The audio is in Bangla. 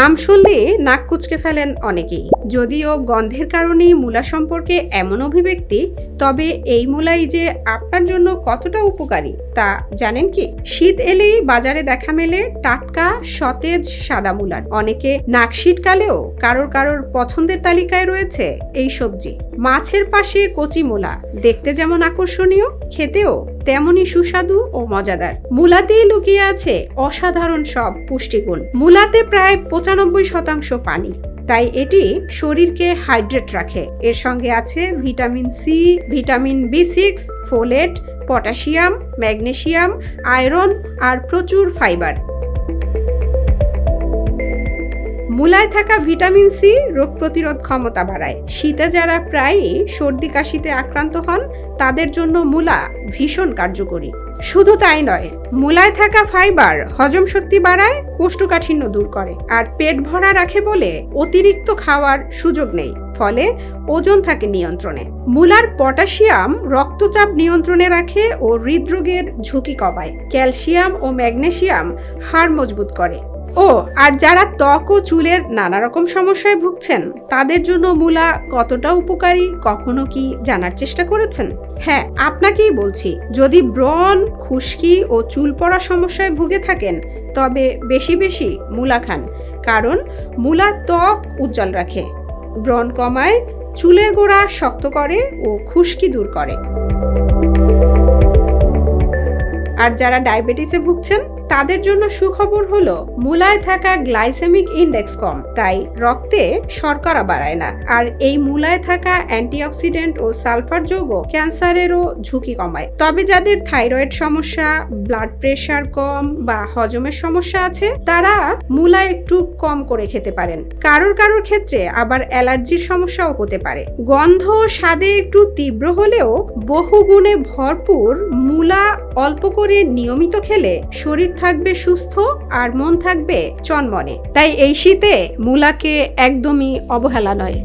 নাম শুনলে নাক কুঁচকে ফেলেন অনেকেই। যদিও গন্ধের কারণেই মূলা সম্পর্কে এমন অভিব্যক্তি, তবে এই মূলাই যে আপনার জন্য কতটা উপকারী তা জানেন কি? শীত এলেই বাজারে দেখা মেলে টাটকা সতেজ সাদা মূলার। অনেকে নাক শীতকালেও কারোর পছন্দের তালিকায় রয়েছে এই সবজি। মাছের পাশে কচি মূলা, দেখতে যেমন আকর্ষণীয়, খেতেও তেমনই সুস্বাদু ও মজাদার। মূলাতেই লুকিয়ে আছে অসাধারণ সব পুষ্টিগুণ। মূলাতে প্রায় 95% পানি, তাই এটি শরীরকে হাইড্রেট রাখে। এর সঙ্গে আছে vitamin C, vitamin B6, folate, potassium, magnesium, iron আর প্রচুর ফাইবার। মূলায় থাকা ভিটামিন সি রোগ প্রতিরোধ ক্ষমতা বাড়ায়। শীতে যারা প্রায়ই সর্দি কাশিতে আক্রান্ত হন তাদের জন্য মূলা ভীষণ কার্যকরী। শুধু তাই নয়, মূলায় থাকা ফাইবার হজম শক্তি বাড়ায়, কোষ্ঠকাঠিন্য দূর করে আর পেট ভরা রাখে বলে অতিরিক্ত খাওয়ার সুযোগ নেই, ফলে ওজন থাকে নিয়ন্ত্রণে। মূলার পটাশিয়াম রক্তচাপ নিয়ন্ত্রণে রাখে ও হৃদরোগের ঝুঁকি কমায়। ক্যালসিয়াম ও ম্যাগনেসিয়াম হাড় মজবুত করে। আর যারা ত্বক ও চুলের নানা রকম সমস্যায় ভুগছেন তাদের জন্য মূলা কতটা উপকারী কখনো কি জানার চেষ্টা করেছেন? হ্যাঁ, আপনাকেই বলছি। যদি ব্রণ, খুশকি ও চুল পড়া সমস্যায় ভুগে থাকেন তবে বেশি বেশি মূলা খান, কারণ মূলা ত্বক উজ্জ্বল রাখে, ব্রণ কমায়, চুলের গোড়া শক্ত করে ও খুশকি দূর করে। আর যারা ডায়াবেটিসে ভুগছেন তাদের জন্য সুখবর হলো মূলায় থাকা গ্লাইসেমিক ইন্ডেক্স কম, তাই রক্তে শর্করা বাড়ায় না। আর এই মূলায় থাকা অ্যান্টিঅক্সিডেন্ট ও সালফার যৌগ ক্যান্সারেরও ঝুঁকি কমায়। তবে যাদের থাইরয়েড সমস্যা, ব্লাড প্রেশার কম বা হজমের সমস্যা আছে তারা মূলা একটু কম করে খেতে পারেন। কারোর ক্ষেত্রে আবার অ্যালার্জির সমস্যাও হতে পারে। গন্ধ স্বাদে একটু তীব্র হলেও বহু গুণে ভরপুর মূলা অল্প করে নিয়মিত খেলে শরীর থাকবে সুস্থ আর মন থাকবে চনমনে। তাই এই শীতে মূলাকে একদমই অবহেলা নয়।